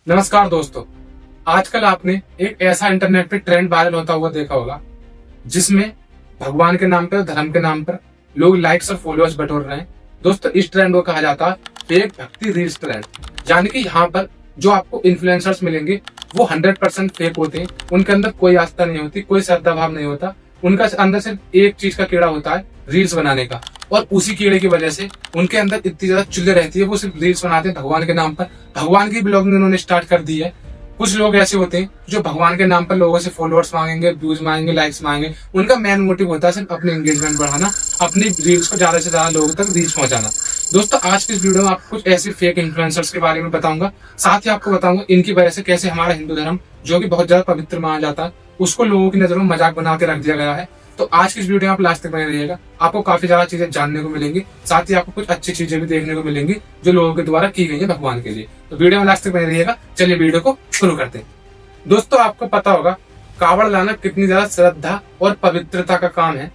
नमस्कार दोस्तों। आजकल आपने एक ऐसा इंटरनेट पे ट्रेंड वायरल होता हुआ देखा होगा जिसमें भगवान के नाम पर, धर्म के नाम पर लोग लाइक्स और फॉलोअर्स बटोर रहे हैं। दोस्तों, इस ट्रेंड को कहा जाता है फेक भक्ति रील्स ट्रेंड। यानी कि यहाँ पर जो आपको इन्फ्लुएंसर्स मिलेंगे वो 100% फेक होते हैं। उनके अंदर कोई आस्था नहीं होती, कोई श्रद्धा भाव नहीं होता। उनका अंदर सिर्फ एक चीज का कीड़ा होता है, रील्स बनाने का। और उसी कीड़े की वजह से उनके अंदर इतनी ज्यादा चुल्ले रहती है, वो सिर्फ रील्स बनाते हैं भगवान के नाम पर। भगवान की ब्लॉगिंग उन्होंने स्टार्ट कर दी है। कुछ लोग ऐसे होते हैं जो भगवान के नाम पर लोगों से फॉलोअर्स मांगेंगे, व्यूज मांगेंगे, लाइक्स मांगेंगे। उनका मेन मोटिव होता है सिर्फ अपनी एंगेजमेंट बढ़ाना, अपनी रील्स को ज्यादा से ज्यादा लोगों तक रीच पहुंचाना। दोस्तों, आज की इस वीडियो में आपको कुछ ऐसे फेक इन्फ्लुएंसर्स के बारे में बताऊंगा। साथ ही आपको बताऊंगा इनकी वजह से कैसे हमारा हिंदू धर्म, जो कि बहुत ज्यादा पवित्र माना जाता है, उसको लोगों की नजरों में मजाक बना के रख दिया गया है। तो आज की इस वीडियो में आप लास्ट तक बने रहिएगा। आपको काफी ज्यादा चीजें जानने को मिलेंगी, साथ ही आपको कुछ अच्छी चीजें भी देखने को मिलेंगी जो लोगों के द्वारा की गई है भगवान के लिए। तो वीडियो में लास्ट तक बने रहिएगा। चलिए वीडियो को शुरू करते हैं। दोस्तों, आपको पता होगा कावड़ लाना कितनी ज्यादा श्रद्धा और पवित्रता का काम है।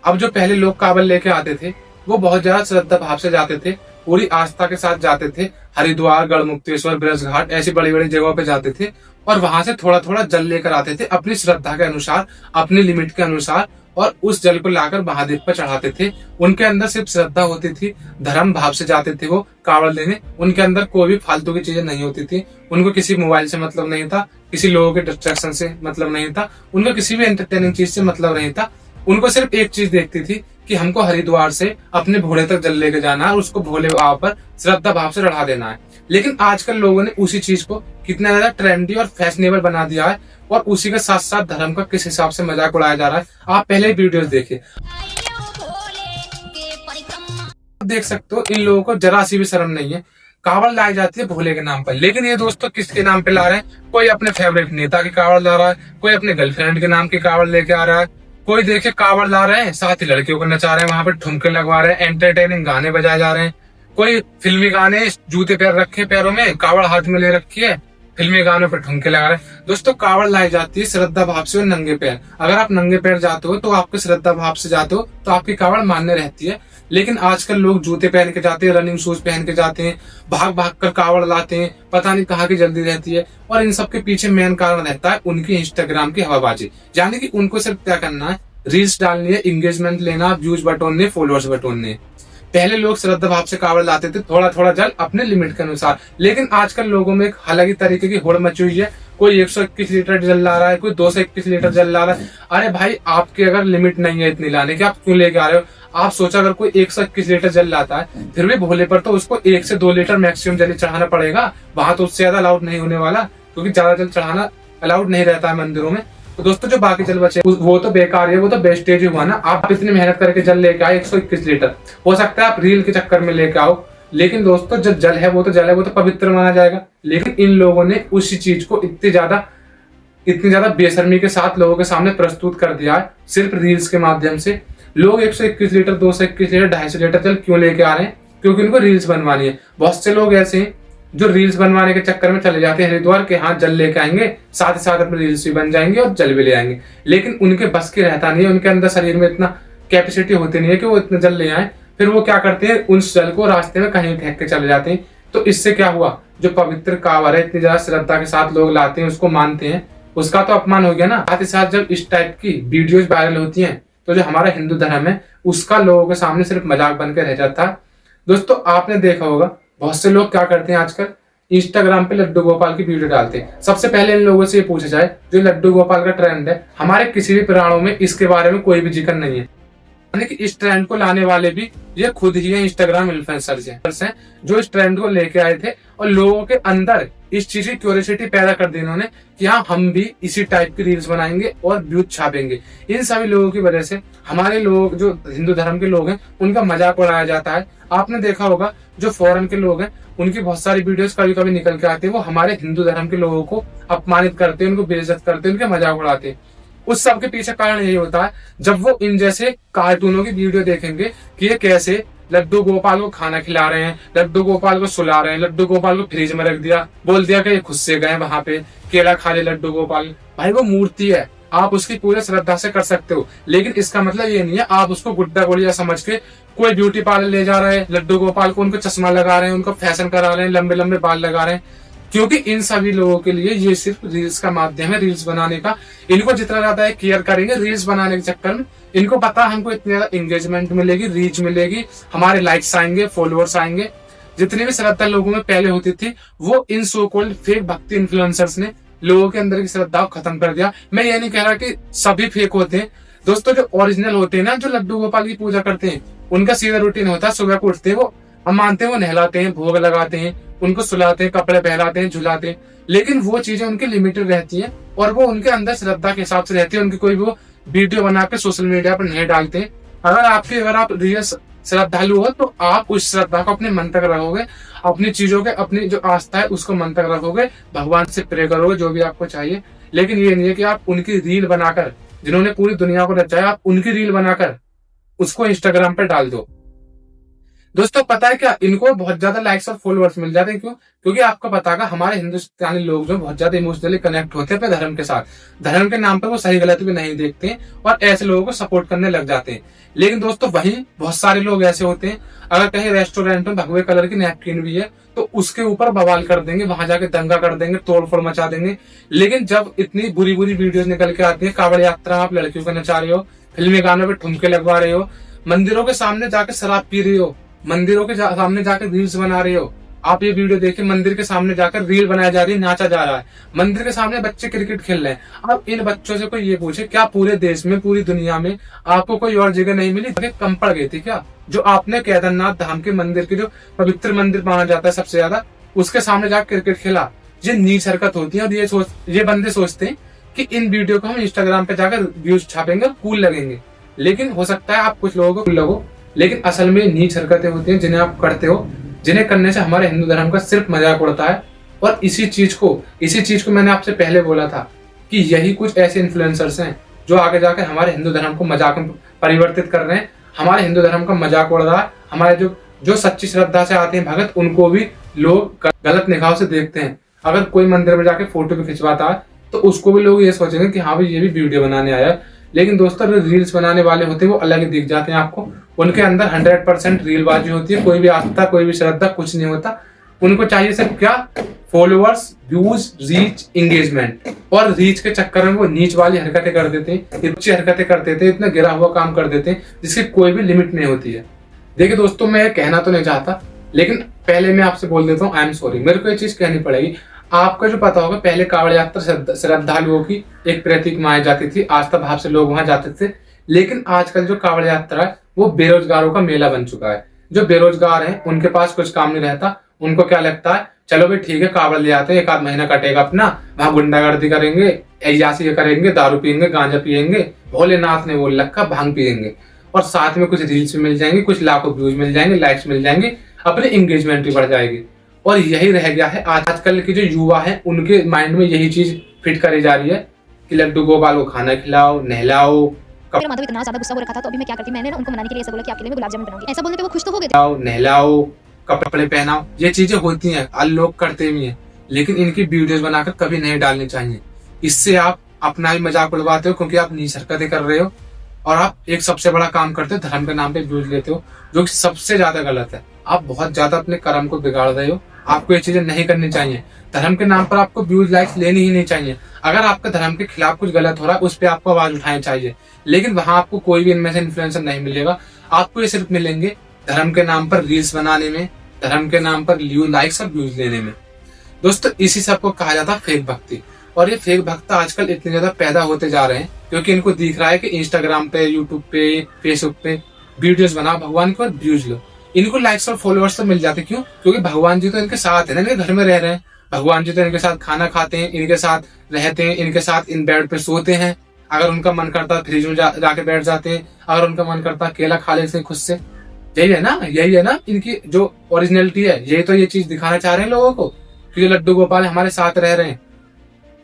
अब जो पहले लोग कावड़ लेके आते थे वो बहुत ज्यादा श्रद्धा भाव से जाते थे, पूरी आस्था के साथ जाते थे। हरिद्वार, गढ़मुक्तेश्वर, ब्रजघाट ऐसी बड़ी बड़ी जगहों पे जाते थे और वहां से थोड़ा थोड़ा जल लेकर आते थे अपनी श्रद्धा के अनुसार, अपनी लिमिट के अनुसार, और उस जल को लाकर महादेव पर चढ़ाते थे। उनके अंदर सिर्फ श्रद्धा होती थी, धर्म भाव से जाते थे वो कावड़ लेने। उनके अंदर कोई भी फालतू की चीजें नहीं होती थी। उनको किसी मोबाइल से मतलब नहीं था, किसी लोगों के डिस्ट्रैक्शन से मतलब नहीं था, उनको किसी भी एंटरटेनिंग चीज से मतलब नहीं था। उनको सिर्फ एक चीज देखती थी कि हमको हरिद्वार से अपने भोले तक जल लेके जाना है और उसको भोले बाबा पर श्रद्धा भाव से चढ़ा देना है। लेकिन आजकल लोगों ने उसी चीज को कितना ज्यादा ट्रेंडी और फैशनेबल बना दिया है, और उसी के साथ साथ धर्म का किस हिसाब से मजाक उड़ाया जा रहा है। आप पहले वीडियोस देखिए, देख सकते हो इन लोगों को जरा सी भी शर्म नहीं है। कावड़ लाई जाती है भोले के नाम पर, लेकिन ये दोस्तों किसके नाम पे ला रहे हैं? कोई अपने फेवरेट नेता की कावड़ ला रहा है, कोई अपने गर्लफ्रेंड के नाम की कावड़ लेके आ रहा है, कोई देखे कावड़ ला रहे हैं साथ ही लड़कियों को नचा रहे हैं, वहां पर ठुमके लगवा रहे हैं, एंटरटेनिंग गाने बजाए जा रहे हैं। कोई फिल्मी गाने, जूते पैर रखे पैरों में, कावड़ हाथ में ले रखी है, फिल्मी गानों पर ठुमके लगा रहे हैं। दोस्तों, कावड़ लाई जाती है श्रद्धा भाव से और नंगे पैर। अगर आप नंगे पैर जाते हो तो आपके श्रद्धा भाव से जाते हो तो आपकी कावड़ मान्य रहती है। लेकिन आजकल लोग जूते पहन के जाते हैं, रनिंग शूज पहन के जाते हैं, भाग भाग कर कावड़ लाते हैं, पता नहीं कहाँ की जल्दी रहती है। और इन सब के पीछे मेन कारण रहता है उनकी इंस्टाग्राम की हवाबाजी। यानी कि उनको सिर्फ क्या करना है, रील्स डालनी है, एंगेजमेंट लेना, व्यूज बटोरने, फॉलोअर्स बटोरने। पहले लोग श्रद्धा भाव से कावड़ लाते थे, थोड़ा थोड़ा जल अपने लिमिट के अनुसार। लेकिन आजकल लोगों में एक अलग ही तरीके की होड़ मची हुई है। कोई 121 लीटर जल ला रहा है, कोई 221 लीटर जल ला रहा है। अरे भाई, आपकी अगर लिमिट नहीं है इतनी लाने की, आप क्यों लेके आ रहे हो? आप सोचा, अगर कोई 121 लीटर जल लाता है फिर भी भोले पर तो उसको 1 से 2 लीटर मैक्सिमम जल चढ़ाना पड़ेगा। वहां तो उससे ज्यादा अलाउड नहीं होने वाला, क्योंकि ज्यादा जल चढ़ाना अलाउड नहीं रहता है मंदिरों में। तो दोस्तों, जो बाकी जल बचे वो तो बेकार है, वो तो वेस्टेज हुआ ना। आप इतनी मेहनत करके जल लेके आए 121 लीटर, हो सकता है आप रील के चक्कर में लेके आओ, लेकिन दोस्तों जो जल है वो तो जल है, वो तो पवित्र माना जाएगा। लेकिन इन लोगों ने उसी चीज को इतनी ज्यादा बेशर्मी के साथ लोगों के सामने प्रस्तुत कर दिया है, सिर्फ रील्स के माध्यम से। लोग 121 लीटर, 221 लीटर, 250 लीटर जल क्यों लेके आ रहे हैं? क्योंकि उनको रील्स बनवानी है। बहुत से लोग ऐसे हैं जो रील्स बनवाने के चक्कर में चले जाते हैं हरिद्वार के, हाथ जल लेके आएंगे, साथ ही साथ अपने रील्स भी बन जाएंगे और जल भी ले आएंगे। लेकिन उनके बस की रहता नहीं है, उनके अंदर शरीर में इतना कैपेसिटी होती नहीं है कि वो इतना जल ले आए। फिर वो क्या करते हैं, उस जल को रास्ते में कहीं फेंक के चले जाते हैं। तो इससे क्या हुआ, जो पवित्र कावड़ है इतनी ज्यादा श्रद्धा के साथ लोग लाते हैं, उसको मानते हैं, उसका तो अपमान हो गया ना। साथ ही साथ जब इस टाइप की वीडियोज वायरल होती हैं तो जो हमारा हिंदू धर्म है उसका लोगों के सामने सिर्फ मजाक बनकर रह जाता है। दोस्तों, आपने देखा होगा बहुत से लोग क्या करते हैं आजकल, इंस्टाग्राम पे लड्डू गोपाल की वीडियो डालते हैं। सबसे पहले इन लोगों से ये पूछा जाए, जो लड्डू गोपाल का ट्रेंड है, हमारे किसी भी पुराणों में इसके बारे में कोई भी जिक्र नहीं है। यानी कि इस ट्रेंड को लाने वाले भी ये खुद ही है, इंस्टाग्राम इन्फ्लुएंसर्स हैं जो इस ट्रेंड को लेके आए थे और लोगों के अंदर इस चीज की क्यूरियोसिटी पैदा कर दी इन्होंने कि हाँ, हम भी इसी टाइप की रील्स बनाएंगे और व्यूज छापेंगे। इन सभी लोगों की वजह से हमारे लोग, जो हिंदू धर्म के लोग हैं, उनका मजाक उड़ाया जाता है। आपने देखा होगा जो फॉरेन के लोग हैं उनकी बहुत सारी वीडियोस कभी कभी निकल के आती है, वो हमारे हिंदू धर्म के लोगों को अपमानित करते हैं, उनको बेइज्जत करते हैं, उनके मजाक उड़ाते हैं। उस सब के पीछे कारण यही होता है, जब वो इन जैसे कार्टूनों की वीडियो देखेंगे कि ये कैसे लड्डू गोपाल को खाना खिला रहे हैं, लड्डू गोपाल को सुला रहे हैं, लड्डू गोपाल को फ्रिज में रख दिया, बोल दिया कि ये खुद से गए वहां पे, केला खा ले लड्डू गोपाल। भाई, वो मूर्ति है, आप उसकी पूरी श्रद्धा से कर सकते हो, लेकिन इसका मतलब ये नहीं है आप उसको गुड्डा गुड़िया समझ के कोई ब्यूटी पार्लर ले जा रहे हैं लड्डू गोपाल को, उनको चश्मा लगा रहे हैं, उनको फैशन करा रहे हैं, लंबे लंबे बाल लगा रहे हैं। क्योंकि इन सभी लोगों के लिए ये सिर्फ रील्स का माध्यम है, रील्स बनाने का। इनको जितना ज्यादा केयर करेंगे रील्स बनाने के चक्कर में, इनको पता हमको इतनी ज्यादा एंगेजमेंट मिलेगी, रीच मिलेगी, हमारे लाइक्स आएंगे, फॉलोअर्स आएंगे। जितनी भी श्रद्धा लोगों में पहले होती थी, वो इन सो कॉल्ड फेक भक्ति इन्फ्लुएंसर्स ने लोगों के अंदर की श्रद्धा को खत्म कर दिया। मैं ये नहीं कह रहा कि सभी फेक होते हैं दोस्तों, जो ओरिजिनल होते हैं ना, जो लड्डू गोपाल की पूजा करते हैं, उनका सीधा रूटीन होता है, सुबह को उठते हैं, वो हम मानते हैं वो नहलाते हैं, भोग लगाते हैं, उनको सुलाते हैं, कपड़े पहनाते हैं, झुलाते हैं, लेकिन वो चीजें उनकी लिमिटेड रहती हैं और वो उनके अंदर श्रद्धा के हिसाब से रहती है। उनकी कोई वो वीडियो बना के सोशल मीडिया पर नहीं डालते। अगर आप रियल श्रद्धालु हो तो आप उस श्रद्धा को अपने मन तक रखोगे, अपनी चीजों के, अपनी जो आस्था है उसको मन तक रखोगे, भगवान से प्रे करोगे जो भी आपको चाहिए। लेकिन ये नहीं है कि आप उनकी रील बनाकर, जिन्होंने पूरी दुनिया को रचाया, आप उनकी रील बनाकर उसको इंस्टाग्राम पे डाल दो। दोस्तों पता है क्या, इनको बहुत ज्यादा लाइक्स और फॉलोअर्स मिल जाते हैं। क्यों? क्योंकि आपको पता है हमारे हिंदुस्तानी लोग जो बहुत ज्यादा इमोशनली कनेक्ट होते हैं अपने धर्म के साथ, धर्म के नाम पर वो सही गलत भी नहीं देखते हैं और ऐसे लोगों को सपोर्ट करने लग जाते हैं। लेकिन दोस्तों वहीं बहुत सारे लोग ऐसे होते हैं, अगर कहीं रेस्टोरेंट में भगवे कलर की नैपकिन भी है तो उसके ऊपर बवाल कर देंगे, वहां जाके दंगा कर देंगे, तोड़फोड़ मचा देंगे। लेकिन जब इतनी बुरी बुरी वीडियोस निकल के आती है, कांवड़ यात्रा आप लड़कियों को नचा रहे हो, फिल्मी गानों पे ठुमके लगवा रहे हो, मंदिरों के सामने जाके शराब पी रहे हो, मंदिरों के सामने जाकर रील्स बना रहे हो, आप ये वीडियो देखिए, मंदिर के सामने जाकर रील बनाई जा रही है, नाचा जा रहा है, मंदिर के सामने बच्चे क्रिकेट खेल रहे हैं। अब इन बच्चों से कोई ये पूछे, क्या पूरे देश में, पूरी दुनिया में आपको कोई और जगह नहीं मिली, कम पड़ गई थी क्या? जो आपने केदारनाथ धाम के मंदिर के, जो पवित्र मंदिर माना जाता है सबसे ज्यादा, उसके सामने जाकर क्रिकेट खेला, ये नीच हरकत होती है। और ये बंदे सोचते हैं कि इन वीडियो को हम इंस्टाग्राम पे जाकर व्यूज छापेंगे, कूल लगेंगे। लेकिन हो सकता है आप कुछ लोगों को कूल लगो, लेकिन असल में नीच हरकतें होती हैं जिन्हें आप करते हो, जिन्हें करने से हमारे हिंदू धर्म का सिर्फ मजाक उड़ता है। और इसी चीज को मैंने आपसे पहले बोला था कि यही कुछ ऐसे इन्फ्लुएंसर्स हैं जो आगे जाकर हमारे हिंदू धर्म को मजाक में परिवर्तित कर रहे हैं, हमारे हिंदू धर्म का मजाक उड़ रहा है। हमारे जो सच्ची श्रद्धा से आते हैं भगत, उनको भी लोग गलत निगाह से देखते हैं। अगर कोई मंदिर में जाके फोटो भी खिंचवाता है तो उसको भी लोग ये सोचेंगे कि हाँ भाई ये भी वीडियो बनाने आया है। लेकिन दोस्तों जो रील्स बनाने वाले होते हैं वो अलग ही दिख जाते हैं आपको, उनके अंदर 100% रीलबाजी होती है, कोई भी आस्था, कोई भी श्रद्धा कुछ नहीं होता। उनको चाहिए सिर्फ क्या? Followers, views, reach, engagement. और रीच के चक्कर में वो नीच वाली हरकतें कर देते हैं, नीची हरकतें कर देते हैं, इतना गिरा हुआ काम कर देते हैं जिसकी कोई भी लिमिट नहीं होती है। देखिए दोस्तों, मैं कहना तो नहीं चाहता, लेकिन पहले मैं आपसे बोल देता हूँ, आई एम सॉरी, मेरे को ये चीज कहनी पड़ेगी। आपको जो पता होगा, पहले कांवड़ यात्रा श्रद्धालुओं की एक प्रतीक मानी जाती थी, आस्था भाव से लोग वहां जाते थे। लेकिन आजकल जो कांवड़ यात्रा है वो बेरोजगारों का मेला बन चुका है। जो बेरोजगार हैं उनके पास कुछ काम नहीं रहता, उनको क्या लगता है, चलो भाई ठीक है कांवड़ ले आते हैं, एक आध महीना कटेगा अपना, वहां गुंडागर्दी करेंगे, ऐयासी करेंगे, दारू पियेंगे, गांजा पियेंगे, भोलेनाथ ने बोल रखा भांग पियेंगे, और साथ में कुछ रील्स मिल जाएंगे, कुछ लाखों व्यूज मिल जाएंगे, लाइक्स मिल जाएंगे, अपनी एंगेजमेंट भी बढ़ जाएगी। और यही रह गया है आजकल के जो युवा हैं, उनके माइंड में यही चीज फिट करी जा रही है कि लड्डू गोपाल को खाना खिलाओ, नहलाओ, मेरा माधव इतना ज्यादा गुस्सा हो रखा था, तो अभी मैं क्या करती, मैंने ना उनको मनाने के लिए ऐसा बोला कि आपके लिए मैं गुलाब जामुन बनाऊंगी। ऐसा बोलने पे वो खुश तो हो गए थे। नहलाओ, कपड़े पहनाओ, ये चीजें होती हैं, लोग करते भी हैं, लेकिन इनकी वीडियोस बनाकर कभी नहीं डालनी चाहिए। इससे आप अपना ही मजाक उड़वाते हो, क्योंकि आप नीच हरकतें कर रहे हो और आप एक सबसे बड़ा काम करते हो, धर्म के नाम पे व्यूज लेते हो, जो कि सबसे ज्यादा गलत है। आप बहुत ज्यादा अपने कर्म को बिगाड़ रहे हो, आपको ये चीजें नहीं करनी चाहिए। धर्म के नाम पर आपको व्यूज लाइक्स लेनी ही नहीं चाहिए। अगर आपके धर्म के खिलाफ कुछ गलत हो रहा है, उस पर आपको आवाज उठानी चाहिए, लेकिन वहां आपको कोई भी इनमें से इन्फ्लुएंसर नहीं मिलेगा। आपको ये सिर्फ मिलेंगे धर्म के नाम पर रील्स बनाने में, धर्म के नाम पर लाइक्स और व्यूज लेने में। दोस्तों इसी सब को कहा जाता है फेक भक्ति। और ये फेक भक्त आजकल इतने ज्यादा पैदा होते जा रहे हैं क्योंकि इनको दिख रहा है कि इंस्टाग्राम पे, यूट्यूब पे, फेसबुक पे वीडियोस बनाओ भगवान के और व्यूज लो, इनको लाइक्स और फॉलोअर्स तो मिल जाते। क्यों? क्योंकि भगवान जी तो इनके साथ है ना, इनके घर में रह रहे हैं, भगवान जी तो इनके साथ खाना खाते हैं, इनके साथ रहते हैं, इनके साथ इन बेड पे सोते हैं। अगर उनका मन करता है फ्रिज में जाके बैठ जाते हैं, अगर उनका मन करता है केला खा लेते हैं खुद से। यही है ना इनकी जो ओरिजिनलिटी है। यही तो ये चीज दिखाना चाह रहे हैं लोगों को कि जो लड्डू गोपाल हमारे साथ रह रहे हैं,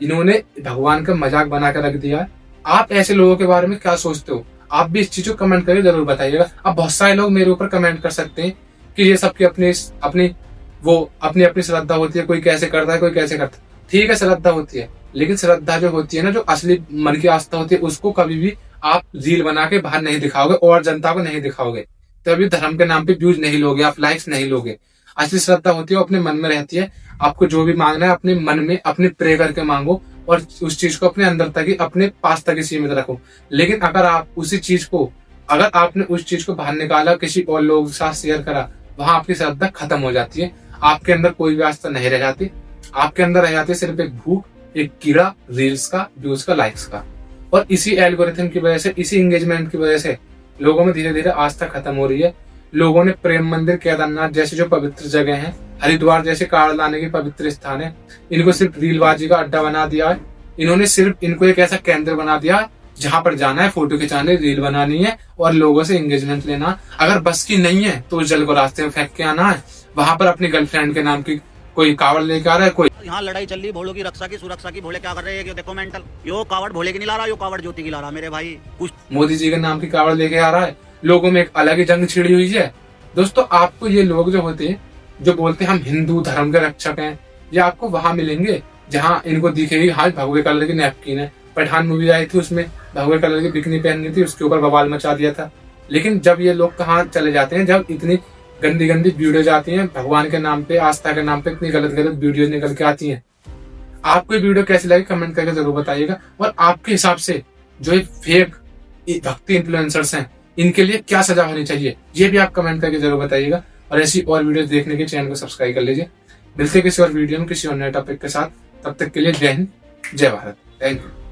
इन्होंने भगवान का मजाक बना कर रख दिया है। आप ऐसे लोगों के बारे में क्या सोचते हो? आप भी इस चीज को कमेंट करके जरूर बताइएगा। अब बहुत सारे लोग मेरे ऊपर कमेंट कर सकते हैं कि ये सबकी अपनी अपनी श्रद्धा होती है, कोई कैसे करता है, कोई कैसे करता है। ठीक है, श्रद्धा होती है, लेकिन श्रद्धा जो होती है ना, जो असली मन की आस्था होती है, उसको कभी भी आप रील बना के बाहर नहीं दिखाओगे और जनता को नहीं दिखाओगे। तभी धर्म के नाम पे व्यूज नहीं लोगे, आप लाइक्स नहीं लोगे। असली श्रद्धा होती है वो अपने मन में रहती है। आपको जो भी मांगना है अपने मन में अपने प्रे करके मांगो और उस चीज को अपने अंदर तक ही, अपने पास तक ही सीमित रखो। लेकिन अगर आप उसी चीज को, अगर आपने उस चीज को बाहर निकाला, किसी और लोगों के साथ शेयर करा, वहां आपकी श्रद्धा खत्म हो जाती है। आपके अंदर कोई भी आस्था नहीं रह जाती। आपके अंदर रह जाती है सिर्फ एक भूख, एक कीड़ा रील्स का, व्यूज का, लाइक्स का। और इसी एल्गोरिथम की वजह से, इसी एंगेजमेंट की वजह से लोगों में धीरे धीरे आस्था खत्म हो रही है। लोगों ने प्रेम मंदिर, केदारनाथ जैसे जो पवित्र जगह हैं, हरिद्वार जैसे कावड़ लाने के पवित्र स्थान है, इनको सिर्फ रीलबाजी का अड्डा बना दिया है। इन्होंने सिर्फ इनको एक ऐसा केंद्र बना दिया जहां पर जाना है, फोटो खिंचाने, रील बनानी है और लोगों से एंगेजमेंट लेना। अगर बस की नहीं है तो उस जल को रास्ते में फेंक के आना है। वहां पर अपनी गर्लफ्रेंड के नाम की कोई कावड़ लेके आ रहा है, कोई यहाँ लड़ाई चल रही भोलों की रक्षा की, सुरक्षा की। भोले क्या कर रहे हैं, देखो मेंटल। यो कावड़ भोले की नहीं ला रहा, यो कावड़ ज्योति की ला रहा मेरे भाई। कुछ मोदी जी के नाम की कावड़ लेके आ रहा है। लोगों में एक अलग ही जंग छिड़ी हुई है। दोस्तों, आपको ये लोग जो होते हैं, जो बोलते हैं हम हिंदू धर्म के रक्षक हैं, ये आपको वहां मिलेंगे जहां इनको दिखेगी हाँ भगवे कलर की नैपकिन है। पठान मूवी आई थी, उसमें भगवे कलर की बिकनी पहननी थी, उसके ऊपर बवाल मचा दिया था। लेकिन जब ये लोग कहाँ चले जाते हैं, जब इतनी गंदी गंदी वीडियो जाती हैं भगवान के नाम पे, आस्था के नाम पे इतनी गलत गलत वीडियो निकल के आती हैं। आपको ये वीडियो कैसी लगी कमेंट करके जरूर बताइएगा। और आपके हिसाब से जो ये फेक भक्ति इन्फ्लुएंसर्स हैं, इनके लिए क्या सजा होनी चाहिए, ये भी आप कमेंट करके जरूर बताइएगा। और ऐसी और वीडियो देखने के चैनल को सब्सक्राइब कर लीजिए। मिलते किसी और वीडियो में किसी और नए टॉपिक के साथ। तब तक के लिए जय हिंद, जय भारत, थैंक यू।